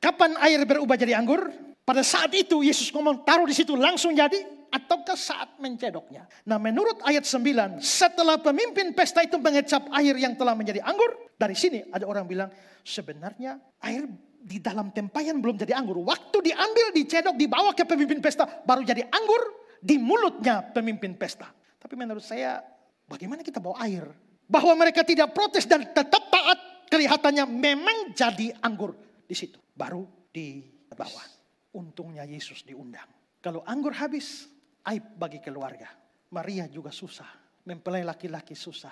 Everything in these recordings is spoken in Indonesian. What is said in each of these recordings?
Kapan air berubah jadi anggur? Pada saat itu Yesus ngomong taruh di situ langsung jadi, ataukah saat mencedoknya? Nah, menurut ayat 9, setelah pemimpin pesta itu mengecap air yang telah menjadi anggur, dari sini ada orang bilang sebenarnya air di dalam tempayan belum jadi anggur. Waktu diambil, dicedok, dibawa ke pemimpin pesta, baru jadi anggur di mulutnya pemimpin pesta. Tapi menurut saya, bagaimana kita bawa air? Bahwa mereka tidak protes dan tetap taat, kelihatannya memang jadi anggur di situ. Baru dibawa. Untungnya Yesus diundang. Kalau anggur habis, aib bagi keluarga. Maria juga susah. Mempelai laki-laki susah.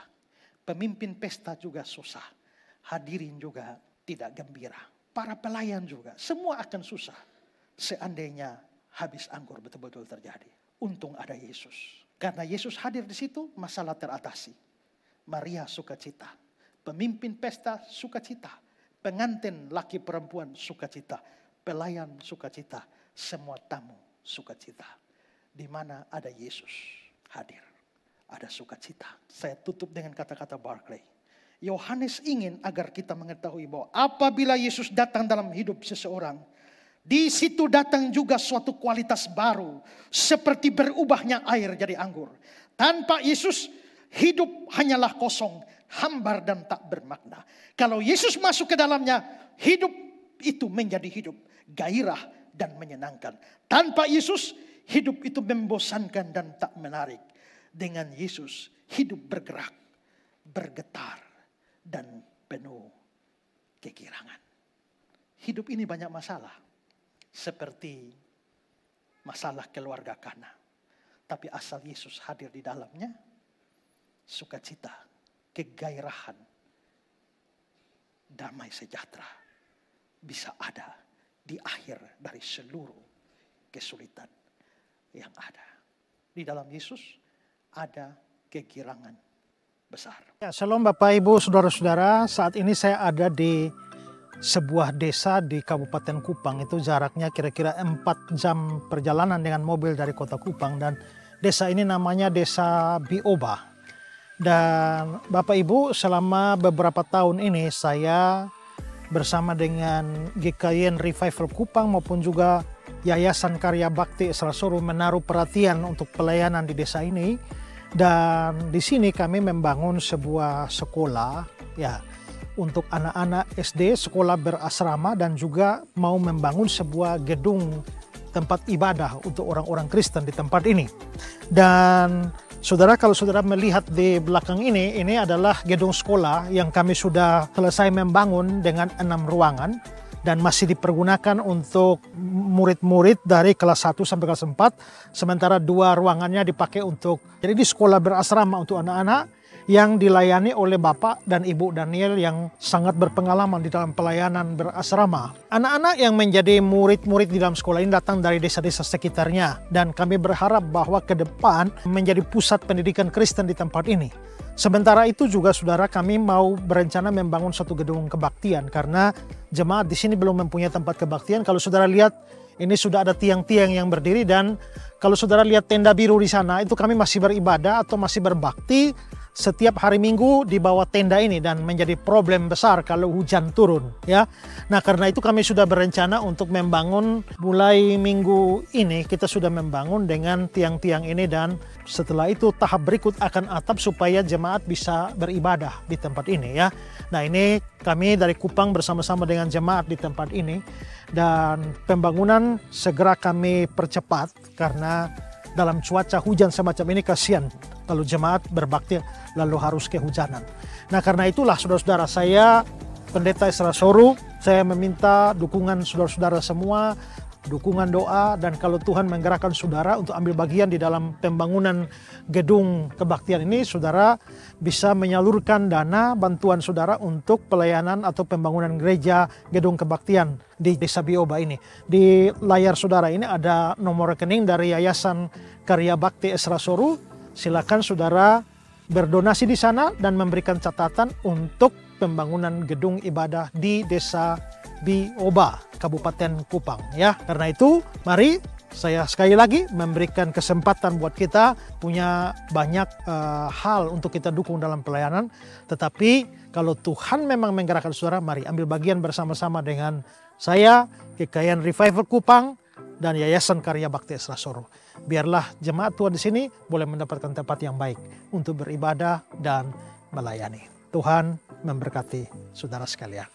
Pemimpin pesta juga susah. Hadirin juga tidak gembira. Para pelayan juga. Semua akan susah. Seandainya habis anggur betul-betul terjadi. Untung ada Yesus. Karena Yesus hadir di situ, masalah teratasi. Maria sukacita. Pemimpin pesta sukacita. Pengantin laki perempuan sukacita. Pelayan sukacita. Semua tamu sukacita. Di mana ada Yesus hadir, ada sukacita. Saya tutup dengan kata-kata Barclay. Yohanes ingin agar kita mengetahui bahwa apabila Yesus datang dalam hidup seseorang, di situ datang juga suatu kualitas baru, seperti berubahnya air jadi anggur. Tanpa Yesus, hidup hanyalah kosong, hambar dan tak bermakna. Kalau Yesus masuk ke dalamnya, hidup itu menjadi hidup, gairah dan menyenangkan. Tanpa Yesus, hidup itu membosankan dan tak menarik. Dengan Yesus, hidup bergerak, bergetar, dan penuh kegirangan. Hidup ini banyak masalah. Seperti masalah keluarga Kana. Tapi asal Yesus hadir di dalamnya, sukacita, kegairahan, damai sejahtera bisa ada di akhir dari seluruh kesulitan yang ada. Di dalam Yesus ada kegirangan besar. Ya, shalom Bapak Ibu Saudara-saudara, saat ini saya ada di sebuah desa di Kabupaten Kupang. Itu jaraknya kira-kira 4 jam perjalanan dengan mobil dari kota Kupang. Dan desa ini namanya Desa Bioba. Dan Bapak Ibu, selama beberapa tahun ini saya bersama dengan GKIN Revival Kupang maupun juga Yayasan Karya Bakti Esrasoro menaruh perhatian untuk pelayanan di desa ini. Dan di sini kami membangun sebuah sekolah ya untuk anak-anak SD, sekolah berasrama, dan juga mau membangun sebuah gedung tempat ibadah untuk orang-orang Kristen di tempat ini. Dan saudara, kalau saudara melihat di belakang ini adalah gedung sekolah yang kami sudah selesai membangun dengan 6 ruangan. Dan masih dipergunakan untuk murid-murid dari kelas 1 sampai kelas 4. Sementara 2 ruangannya dipakai untuk, jadi di sekolah berasrama untuk anak-anak yang dilayani oleh Bapak dan Ibu Daniel yang sangat berpengalaman di dalam pelayanan berasrama. Anak-anak yang menjadi murid-murid di dalam sekolah ini datang dari desa-desa sekitarnya. Dan kami berharap bahwa ke depan menjadi pusat pendidikan Kristen di tempat ini. Sementara itu juga saudara, kami mau berencana membangun satu gedung kebaktian karena jemaat di sini belum mempunyai tempat kebaktian. Kalau saudara lihat, ini sudah ada tiang-tiang yang berdiri, dan kalau saudara lihat tenda biru di sana, itu kami masih beribadah atau masih berbakti setiap hari Minggu di bawah tenda ini, dan menjadi problem besar kalau hujan turun ya. Nah, karena itu kami sudah berencana untuk membangun mulai minggu ini, kita sudah membangun dengan tiang-tiang ini, dan setelah itu tahap berikut akan atap supaya jemaat bisa beribadah di tempat ini ya. Nah, ini kami dari Kupang bersama-sama dengan jemaat di tempat ini, dan pembangunan segera kami percepat karena dalam cuaca hujan semacam ini kasihan kalau jemaat berbakti lalu harus kehujanan. Nah, karena itulah saudara-saudara, saya Pendeta Esrasoro, saya meminta dukungan saudara-saudara semua, dukungan doa, dan kalau Tuhan menggerakkan saudara untuk ambil bagian di dalam pembangunan gedung kebaktian ini, saudara bisa menyalurkan dana bantuan saudara untuk pelayanan atau pembangunan gereja gedung kebaktian di Desa Bioba ini. Di layar saudara ini ada nomor rekening dari Yayasan Karya Bakti Esrasoro. Silakan saudara berdonasi di sana dan memberikan catatan untuk pembangunan gedung ibadah di Desa Bioba, Kabupaten Kupang ya. Karena itu, mari saya sekali lagi memberikan kesempatan buat kita punya banyak hal untuk kita dukung dalam pelayanan. Tetapi kalau Tuhan memang menggerakkan saudara, mari ambil bagian bersama-sama dengan saya GKIN Revival Kupang, dan Yayasan Karya Bakti Isra Soro. Biarlah jemaat Tuhan di sini boleh mendapatkan tempat yang baik untuk beribadah dan melayani. Tuhan memberkati saudara sekalian.